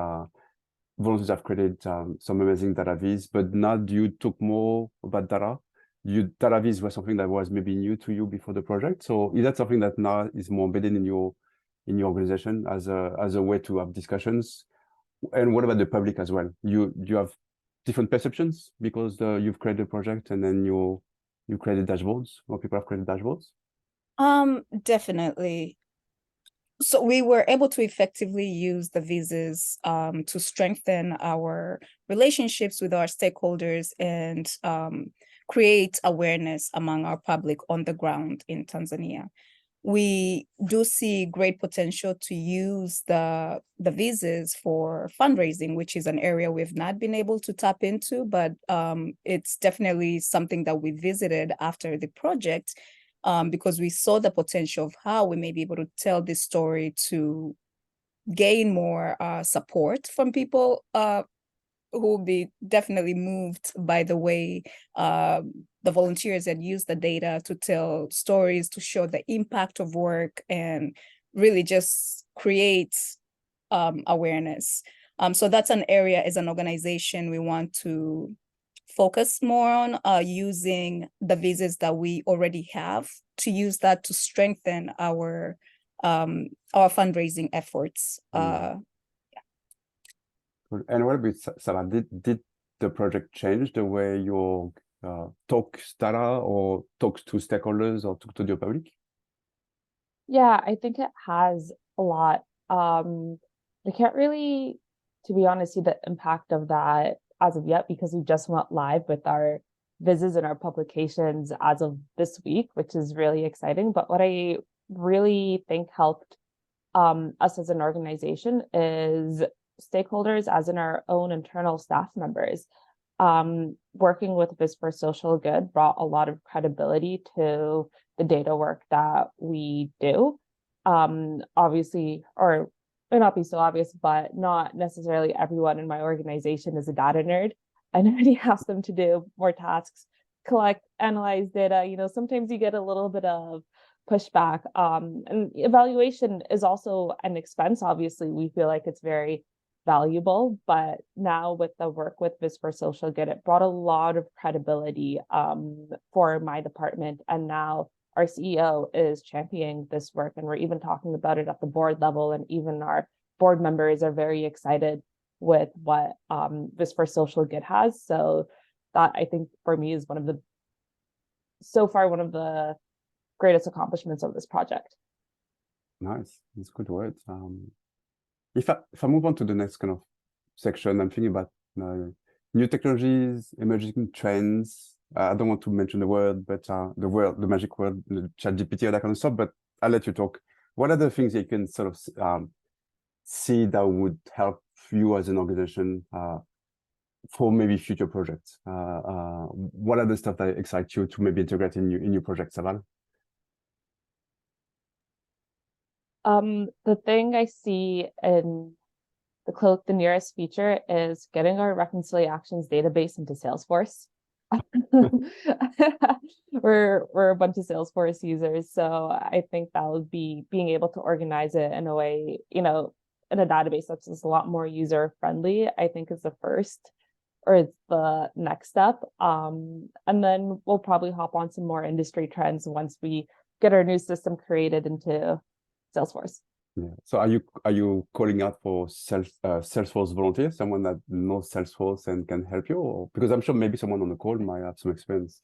Volunteers have created some amazing data viz, but now you talk more about data. Data viz was something that was maybe new to you before the project. So is that something that now is more embedded in your organization as a way to have discussions? And what about the public as well? You have different perceptions because you've created a project and then you created dashboards, or people have created dashboards? Definitely. So we were able to effectively use the visas to strengthen our relationships with our stakeholders and create awareness among our public on the ground in Tanzania. We do see great potential to use the visas for fundraising, which is an area we've not been able to tap into, but it's definitely something that we visited after the project, because we saw the potential of how we may be able to tell this story to gain more support from people who will be definitely moved by the way the volunteers had used the data to tell stories, to show the impact of work, and really just create awareness. So that's an area as an organization we want to focus more on, using the visas that we already have, to use that to strengthen our fundraising efforts. And what about Sarah? Did the project change the way you talk data or talk to stakeholders or talk to the public? Yeah, I think it has a lot. I can't really, to be honest, see the impact of that as of yet, because we just went live with our visits and our publications as of this week, which is really exciting. But what I really think helped us as an organization is stakeholders, as in our own internal staff members. Working with Viz for Social Good brought a lot of credibility to the data work that we do. Obviously, or it may not be so obvious, but not necessarily everyone in my organization is a data nerd. I already asked them to do more tasks, collect, analyze data. Sometimes you get a little bit of pushback. And evaluation is also an expense. Obviously, we feel like it's very valuable, but now with the work with Viz for Social Good, it brought a lot of credibility for my department. And now our CEO is championing this work, and we're even talking about it at the board level, and even our board members are very excited with what Viz for Social Good has. So that, I think, for me is one of the greatest accomplishments of this project. Nice, that's good words. If I move on to the next kind of section, I'm thinking about new technologies, emerging trends. I don't want to mention the word, but the magic word, the ChatGPT, or that kind of stuff. But I'll let you talk. What are the things you can sort of see that would help you as an organization for maybe future projects? What are the stuff that excites you to maybe integrate in your project, Sabal? The thing I see in the nearest feature is getting our reconciliations database into Salesforce. We're a bunch of Salesforce users, so I think that would be being able to organize it in a way, in a database that's just a lot more user friendly, I think is the first, or it's the next step. And then we'll probably hop on some more industry trends once we get our new system created into Salesforce. Yeah. So are you calling out for Salesforce volunteers, someone that knows Salesforce and can help you? Or, because I'm sure maybe someone on the call might have some experience.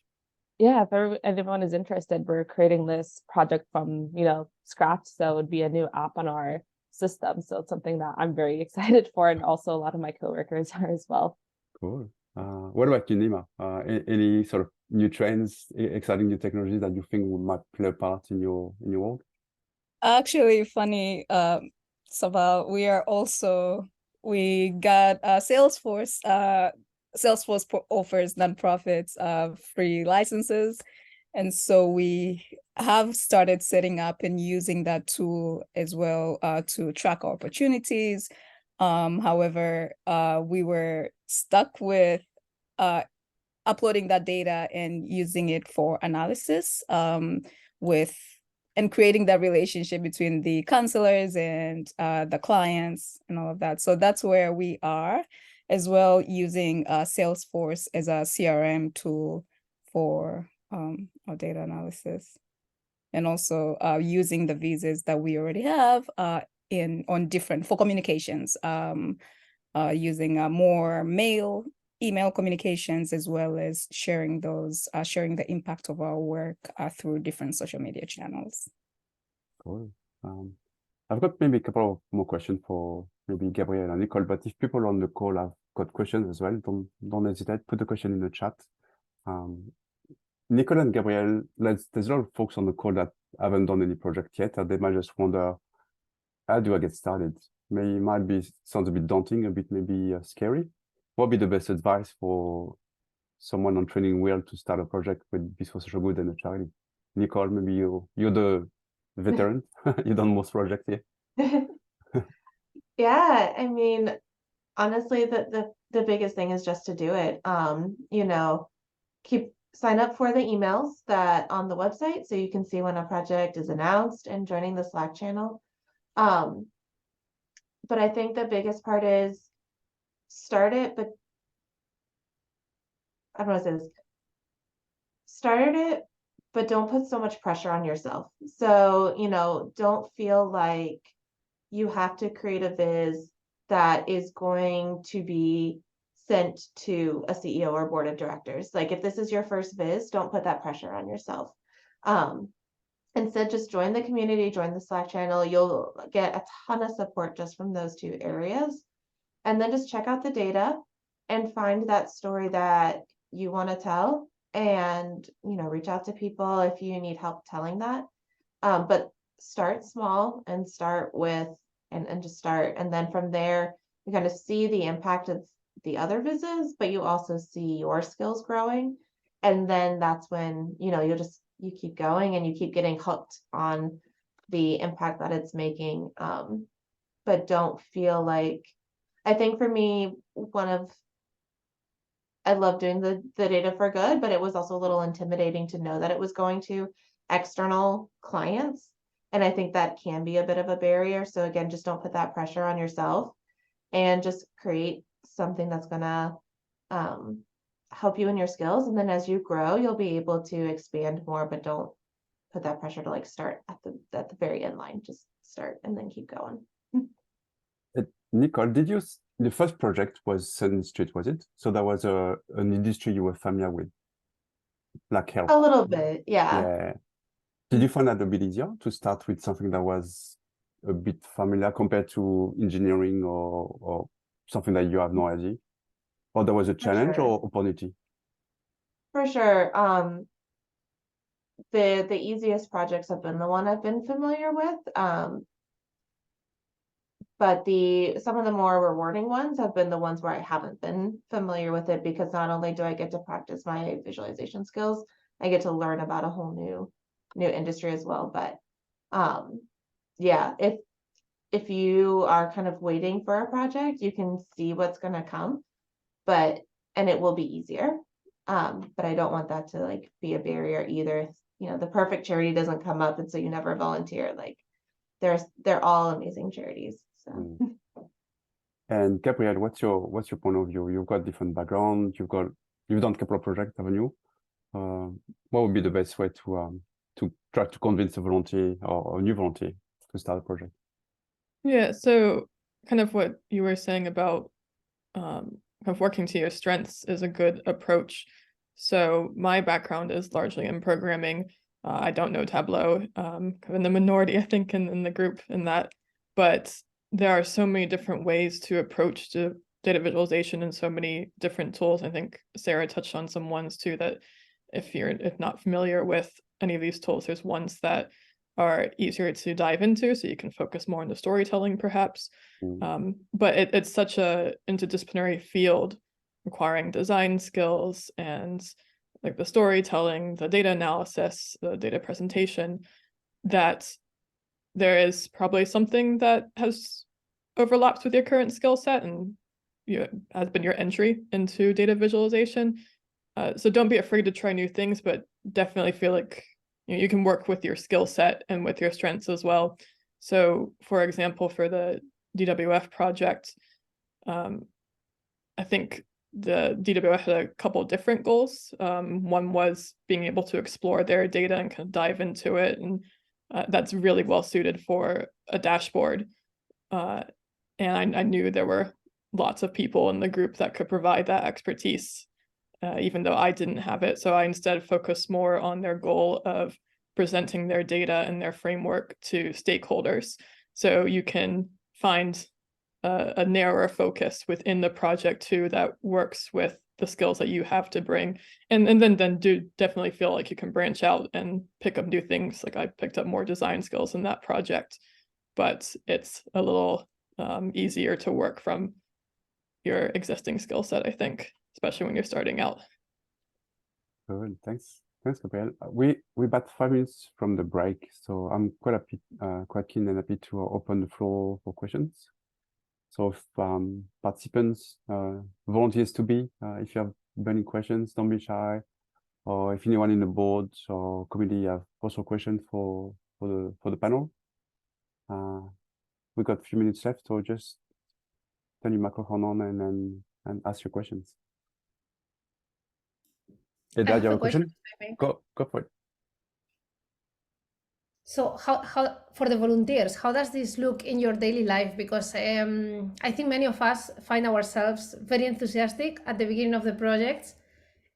Yeah, if anyone is interested, we're creating this project from scratch, so it would be a new app on our system. So it's something that I'm very excited for, and also a lot of my coworkers are as well. Cool. What about you, Neema? Any sort of new trends, exciting new technologies that you think might play a part in your world? Actually, funny, Sabal, we got Salesforce. Salesforce offers nonprofits free licenses, and so we have started setting up and using that tool as well to track our opportunities. However, we were stuck with uploading that data and using it for analysis and creating that relationship between the counselors and the clients and all of that. So that's where we are, as well, using Salesforce as a CRM tool for our data analysis, and also using the visas that we already have for communications, using more email communications, as well as sharing the impact of our work through different social media channels. Cool. I've got maybe a couple of more questions for maybe Gabrielle and Nicole, but if people on the call have got questions as well, don't hesitate, put the question in the chat. Nicole and Gabrielle, there's a lot of folks on the call that haven't done any project yet, and they might just wonder, how do I get started? Sounds a bit daunting, a bit maybe scary. What would be the best advice for someone on training wheel to start a project with Viz for Social Good and a charity? Nicole, maybe you're the veteran. You've done most projects here. Yeah, I mean, honestly, the biggest thing is just to do it. Sign up for the emails that on the website, so you can see when a project is announced, and joining the Slack channel. But I think the biggest part is start it, but I don't know what it is. Start it, but don't put so much pressure on yourself. So, don't feel like you have to create a viz that is going to be sent to a CEO or board of directors. Like, if this is your first viz, don't put that pressure on yourself. Instead, just join the community, join the Slack channel. You'll get a ton of support just from those two areas. And then just check out the data and find that story that you want to tell, and reach out to people if you need help telling that. But start small and start with and just start, and then from there you kind of see the impact of the other visits, but you also see your skills growing, and then that's when you keep going and you keep getting hooked on the impact that it's making. But don't feel like, I think for me, I love doing the data for good, but it was also a little intimidating to know that it was going to external clients. And I think that can be a bit of a barrier. So again, just don't put that pressure on yourself and just create something that's gonna help you in your skills. And then as you grow, you'll be able to expand more, but don't put that pressure to like start at the very end line. Just start and then keep going. Nicole, the first project was Sun Street, was it? So that was an industry you were familiar with, like health. A little bit, yeah. Yeah. Did you find that a bit easier to start with something that was a bit familiar compared to engineering or something that you have no idea? Or there was a challenge sure. or opportunity? For sure. The easiest projects have been the one I've been familiar with. But some of the more rewarding ones have been the ones where I haven't been familiar with it, because not only do I get to practice my visualization skills, I get to learn about a whole new industry as well. But yeah, if you are kind of waiting for a project, you can see what's going to come, and it will be easier. But I don't want that to like be a barrier either. You know, the perfect charity doesn't come up, and so you never volunteer. Like they're all amazing charities. So. And Gabrielle, what's your point of view? You've got different background. You've done a couple of projects, haven't you? What would be the best way to try to convince a volunteer or a new volunteer to start a project? Yeah, so kind of what you were saying about kind of working to your strengths is a good approach. So my background is largely in programming. I don't know Tableau, kind of in the minority, I think, in the group in that, but there are so many different ways to approach to data visualization and so many different tools. I think Sarah touched on some ones too, that if not familiar with any of these tools, there's ones that are easier to dive into, so you can focus more on the storytelling perhaps. But it's such a interdisciplinary field requiring design skills and like the storytelling, the data analysis, the data presentation, that there is probably something that has overlapped with your current skill set and has been your entry into data visualization. So don't be afraid to try new things, but definitely feel like you can work with your skill set and with your strengths as well. So for example, for the DWF project, I think the DWF had a couple of different goals. One was being able to explore their data and kind of dive into it, and that's really well suited for a dashboard. And I knew there were lots of people in the group that could provide that expertise, even though I didn't have it. So I instead focused more on their goal of presenting their data and their framework to stakeholders. So you can find a narrower focus within the project too that works with the skills that you have to bring, and then do definitely feel like you can branch out and pick up new things. Like I picked up more design skills in that project, but it's a little easier to work from your existing skill set, I think, especially when you're starting out. Good, thanks, Gabrielle. We're about 5 minutes from the break, so I'm quite keen and happy to open the floor for questions. So if participants, volunteers to be, if you have burning questions, don't be shy. Or if anyone in the board or committee have also questions for the panel, we've got a few minutes left, so just turn your microphone on and ask your questions. Eda, you have a question? Go for it. So how for the volunteers, how does this look in your daily life? Because I think many of us find ourselves very enthusiastic at the beginning of the projects,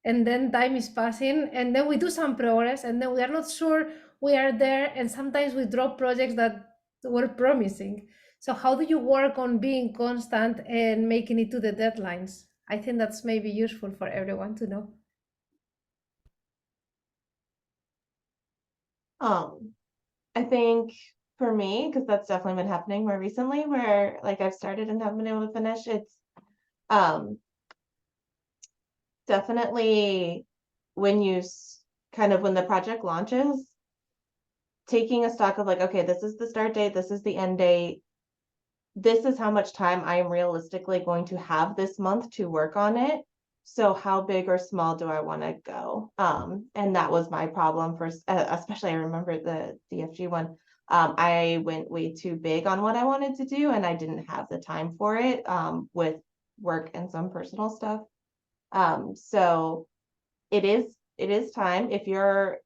and then time is passing, and then we do some progress, and then we are not sure we are there, and sometimes we drop projects that were promising. So how do you work on being constant and making it to the deadlines? I think that's maybe useful for everyone to know. I think for me, because that's definitely been happening more recently, where like I've started and haven't been able to finish, it's definitely when when the project launches, taking a stock of like, okay, this is the start date, this is the end date, this is how much time I am realistically going to have this month to work on it, So how big or small do I want to go? And that was my problem for, especially I remember the DFG one. I went way too big on what I wanted to do, and I didn't have the time for it with work and some personal stuff. So it is time. If you're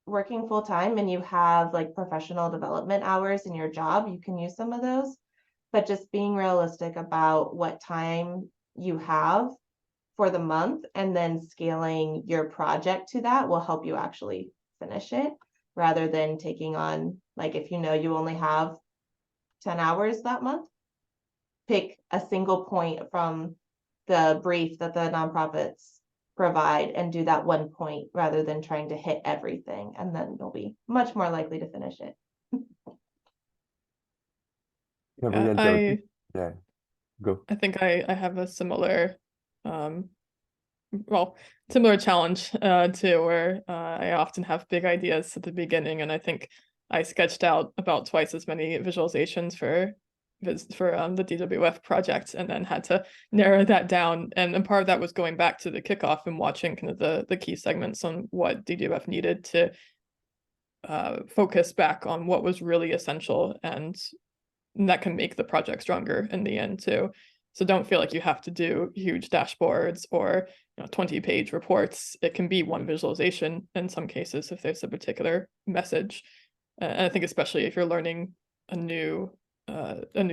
working full time and you have like professional development hours in your job, you can use some of those. But just being realistic about what time you have for the month and then scaling your project to that will help you actually finish it, rather than taking on, like, if you know you only have 10 hours that month, pick a single point from the brief that the nonprofits provide and do that one point rather than trying to hit everything, and then you'll be much more likely to finish it. Yeah, go. I think I have a similar similar challenge to where I often have big ideas at the beginning, and I think I sketched out about twice as many visualizations for the TEWWY project, and then had to narrow that down. And part of that was going back to the kickoff and watching kind of the key segments on what TEWWY needed to focus back on what was really essential, and that can make the project stronger in the end too. So don't feel like you have to do huge dashboards or 20-page reports. It can be one visualization in some cases if there's a particular message. And I think especially if you're learning a new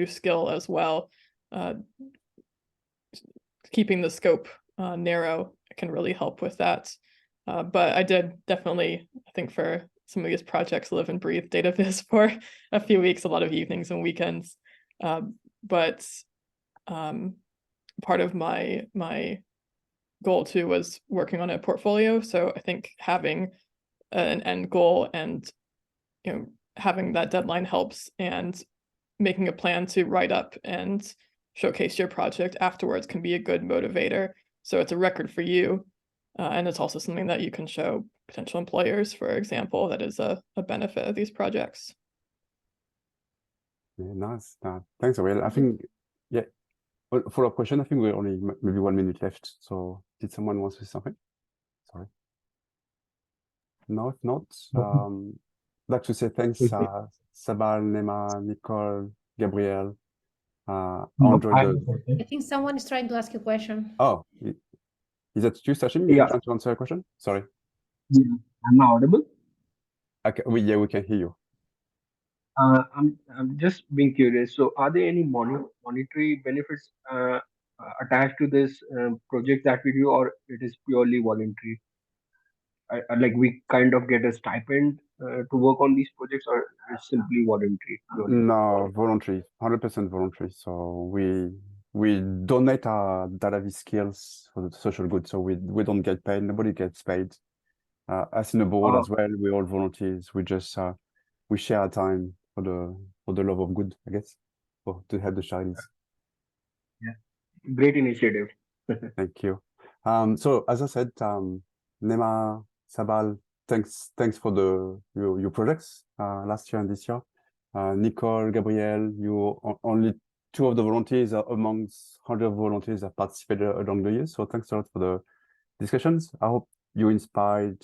skill as well, keeping the scope narrow can really help with that. But I did definitely, I think for some of these projects, live and breathe data viz for a few weeks, a lot of evenings and weekends. But part of my goal too was working on a portfolio. So I think having an end goal and having that deadline helps, and making a plan to write up and showcase your project afterwards can be a good motivator. So it's a record for you, and it's also something that you can show potential employers, for example. That is a benefit of these projects. Yeah, nice. Thanks, Gabrielle. I think, yeah, follow-up question. I think we're only maybe 1 minute left. So did someone want to say something? Sorry. No, if not, I'd like to say thanks, Sabal, Neema, Nicole, Gabrielle. I think someone is trying to ask you a question. Oh, is that you, Sachin? Yeah. You're trying to answer a question? Sorry. Yeah. Am I audible? Okay. We can hear you. I'm just being curious. So, are there any monetary benefits attached to this project that we do, or it is purely voluntary? Like we kind of get a stipend to work on these projects, or it's simply voluntary? No, voluntary, 100% voluntary. So we donate our data skills for the social good. So we don't get paid. Nobody gets paid. Us in the board as well. We're all volunteers. We just we share our time for the love of good, I guess, to help the Chinese. Yeah, great initiative. Thank you. So as I said, Neema, Sabal, thanks for your projects last year and this year. Nicole, Gabrielle, you only 2 of the volunteers are amongst 100 volunteers that participated along the years. So thanks a lot for the discussions. I hope you inspired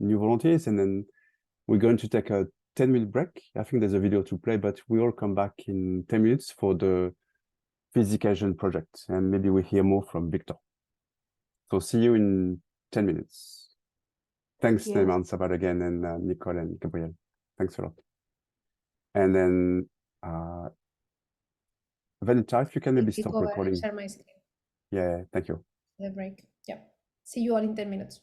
new volunteers, and then we're going to take a 10-minute break. I think there's a video to play, but we all come back in 10 minutes for the Physication project, and maybe we hear more from Victor. So see you in 10 minutes. Thanks, Neema and Sabal again, and Nicole and Gabrielle. Thanks a lot. And then, Venita, if you can maybe stop recording. Share my screen. Yeah, thank you. The break. Yeah. See you all in 10 minutes.